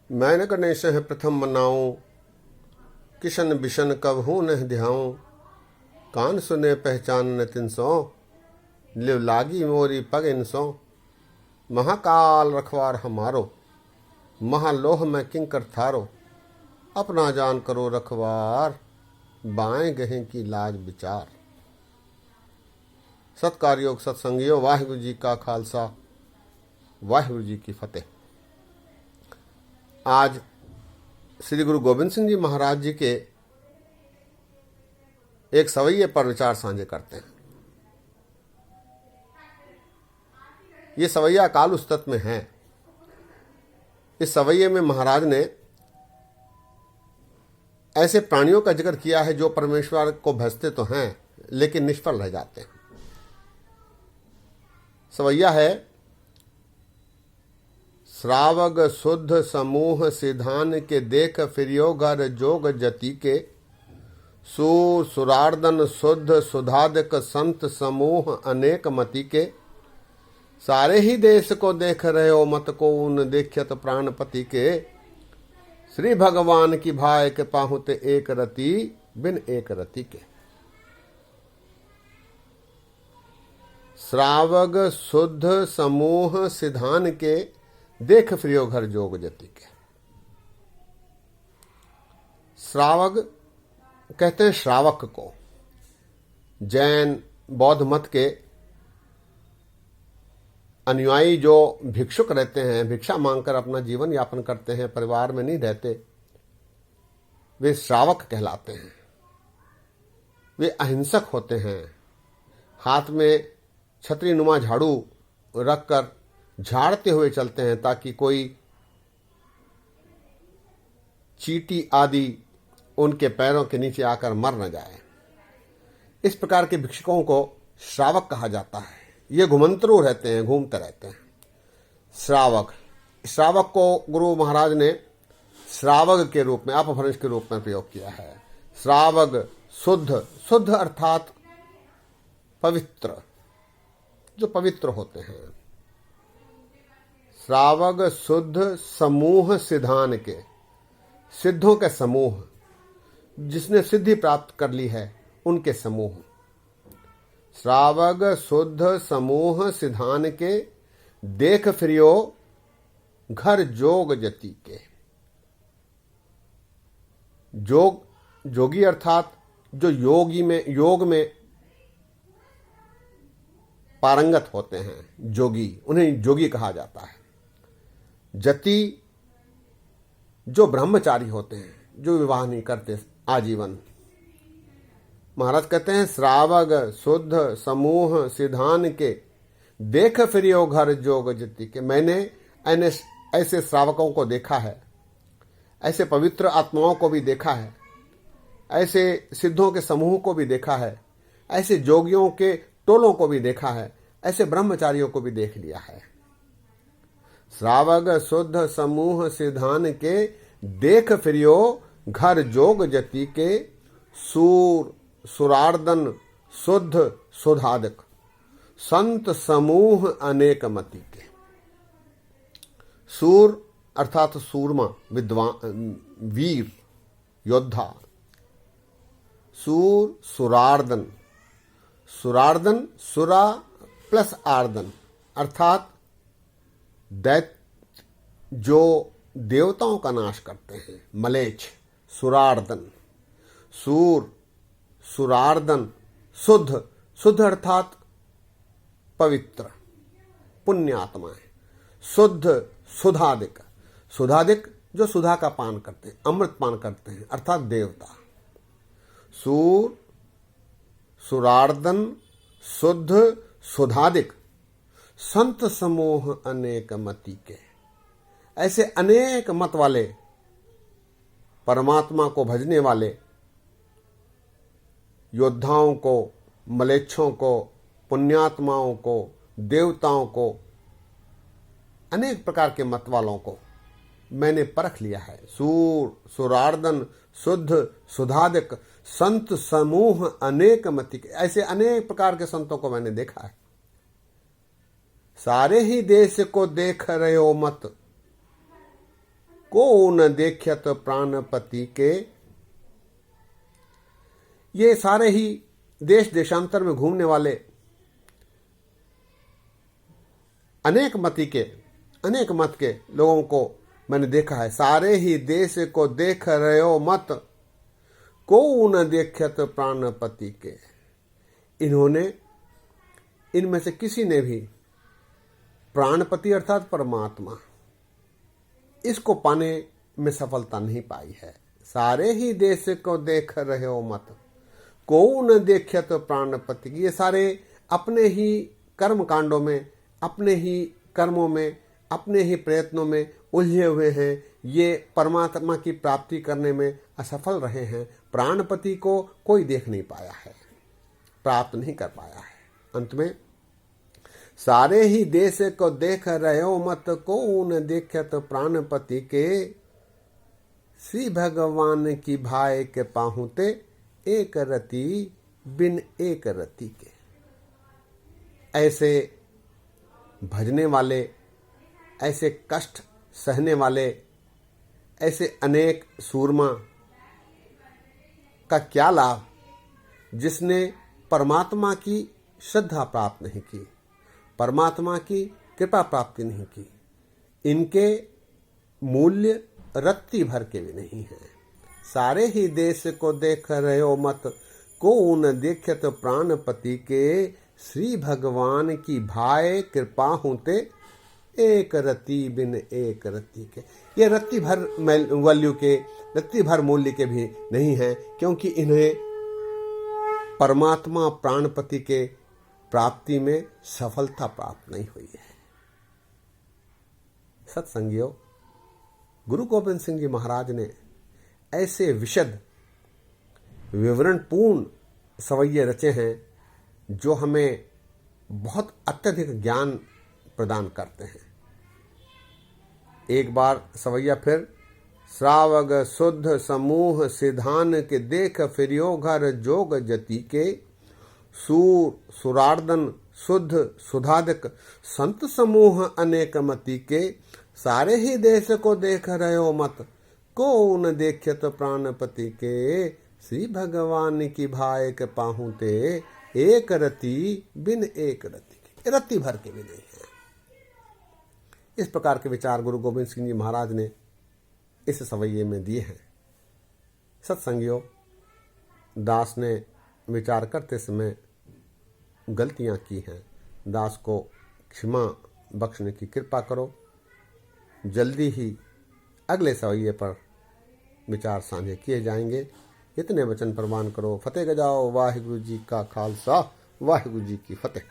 Man Ganesh है प्रथम मनाऊं, किशन बिशन कब हूँ न ध्याऊं। कान सुने पहचान न तिनसो, लिव लागी मोरी पग इनसो। महाकाल रखवार हमारो, महालोह में किंकर थारो। अपना जान करो रखवार, बाएं गहें की लाज विचार। सत्कारयोग सत्संगियों, वाहिगुरु जी का खालसा, वाहिगुरु जी की फतेह। आज श्री गुरु गोबिंद सिंह जी महाराज जी के एक सवैये पर विचार साझे करते हैं। ये सवैया काल उस्तत में है। इस सवैये में महाराज ने ऐसे प्राणियों का जिक्र किया है जो परमेश्वर को भजते तो हैं लेकिन निष्फल रह जाते हैं। सवैया है, श्रावग शुद्ध समूह सिधान के देख फिरियो घर जोग जति के। सूर सुरार्दन शुद्ध सुधादिक संत समूह अनेक मति के। सारे ही देश को देख रहे हो मत को उन देखत प्राणपति के। श्री भगवान की भाय के पाहुते एक रति बिन एक रति के। श्रावग शुद्ध समूह सिधान के देख फिरियो घर जोग जति के। श्रावग कहते हैं श्रावक को। जैन बौद्ध मत के अनुयायी जो भिक्षुक रहते हैं, भिक्षा मांगकर अपना जीवन यापन करते हैं, परिवार में नहीं रहते, वे श्रावक कहलाते हैं। वे अहिंसक होते हैं। हाथ में छतरी नुमा झाड़ू रखकर झाड़ते हुए चलते हैं ताकि कोई चींटी आदि उनके पैरों के नीचे आकर मर न जाए। इस प्रकार के भिक्षुकों को श्रावक कहा जाता है। ये घुमंतरू रहते हैं, घूमते रहते हैं। श्रावक को गुरु महाराज ने श्रावक के रूप में, अपभ्रंश के रूप में प्रयोग किया है। श्रावक शुद्ध अर्थात पवित्र, जो पवित्र होते हैं। श्रावक शुद्ध समूह सिधान के, सिद्धों के समूह, जिसने सिद्धि प्राप्त कर ली है उनके समूह। श्रावक शुद्ध समूह सिधान के देख फिरियो घर जोग जति के। जोगी अर्थात जो योग में पारंगत होते हैं, जोगी, उन्हें जोगी कहा जाता है। जति जो ब्रह्मचारी होते हैं, जो विवाह नहीं करते आजीवन। महाराज कहते हैं श्रावक शुद्ध समूह सिधान के देख फिरियो घर जोग जति के। मैंने ऐसे श्रावकों को देखा है, ऐसे पवित्र आत्माओं को भी देखा है, ऐसे सिद्धों के समूह को भी देखा है, ऐसे जोगियों के टोलों को भी देखा है, ऐसे ब्रह्मचारियों को भी देख लिया है। श्रावक शुद्ध समूह सिधान के देख फिरियो घर जोग जति के। सूर सुरार्दन शुद्ध सुधादिक संत समूह अनेक मति के। सूर अर्थात सूरमा, विद्वान, वीर, योद्धा। सूर सुरार्दन, सुरा प्लस आर्दन अर्थात दैत्य जो देवताओं का नाश करते हैं, मलेच्छ। सुरार्दन, सुरार्दन शुद्ध अर्थात पवित्र, पुण्य आत्माएं। शुद्ध सुधादिक जो सुधा का पान करते हैं, अमृत पान करते हैं, अर्थात देवता। सुरार्दन शुद्ध सुधादिक संत समूह अनेक मति के। ऐसे अनेक मत वाले, परमात्मा को भजने वाले योद्धाओं को, मलेच्छों को, पुण्यात्माओं को, देवताओं को, अनेक प्रकार के मत वालों को मैंने परख लिया है। सुरार्दन शुद्ध सुधादिक संत समूह अनेक मति के। ऐसे अनेक प्रकार के संतों को मैंने देखा है। सारे ही देश को देख रहे हो मत को न देखत प्राणपति के। ये सारे ही देश देशांतर में घूमने वाले अनेक मत के लोगों को मैंने देखा है। सारे ही देश को देख रहे हो मत, को न देखत प्राणपति के। इनमें से किसी ने भी प्राणपति अर्थात परमात्मा, इसको पाने में सफलता नहीं पाई है। सारे ही देश को देख रहे हो मत, को न देखत प्राणपति की। ये सारे अपने ही कर्म कांडों में, अपने ही कर्मों में, अपने ही प्रयत्नों में उलझे हुए हैं। ये परमात्मा की प्राप्ति करने में असफल रहे हैं। प्राणपति को कोई देख नहीं पाया है, प्राप्त नहीं कर पाया है। अंत में सारे ही देश को देख रहे हो मत, को न देखत प्राणपति के। श्री भगवान की भाई के पाहुते, एक रति बिन एक रति के। ऐसे भजने वाले, ऐसे कष्ट सहने वाले, ऐसे अनेक सूरमा का क्या लाभ जिसने परमात्मा की श्रद्धा प्राप्त नहीं की, परमात्मा की कृपा प्राप्ति नहीं की। इनके मूल्य रत्ती भर के भी नहीं है। सारे ही देश को देख रहे हो मत, को न देखत प्राणपति के। श्री भगवान की भाई कृपा होते, एक रति बिन एक रति के। ये रत्ती भर वैल्यू के, रत्ती भर मूल्य के भी नहीं है, क्योंकि इन्हें परमात्मा प्राणपति के प्राप्ति में सफलता प्राप्त नहीं हुई है। सत्संगियों, गुरु गोविंद सिंह जी महाराज ने ऐसे विशद विवरणपूर्ण सवैये रचे हैं जो हमें बहुत अत्यधिक ज्ञान प्रदान करते हैं। एक बार सवैया फिर। श्रावग शुद्ध समूह सिधान के, देख फिरियो घर जोग जति के। सूर सुरार्दन शुद्ध सुधादिक, संत समूह अनेक मति के। सारे ही देश को देख रहे हो मत, को न देखत प्राणपति के। श्री भगवान की भाई के पाहुते, एक रति बिन एक रति के। रत्ती भर के भी नहीं है। इस प्रकार के विचार गुरु गोविंद सिंह जी महाराज ने इस सवैये में दिए हैं। सत्संगियों, दास ने विचार करते समय गलतियां की हैं। दास को क्षमा बख्शने की कृपा करो। जल्दी ही अगले सवैये पर विचार साझे किए जाएंगे। इतने वचन प्रवान करो। फतेह गजाओ। वाहिगुरु जी का खालसा, वाहिगुरु जी की फतेह।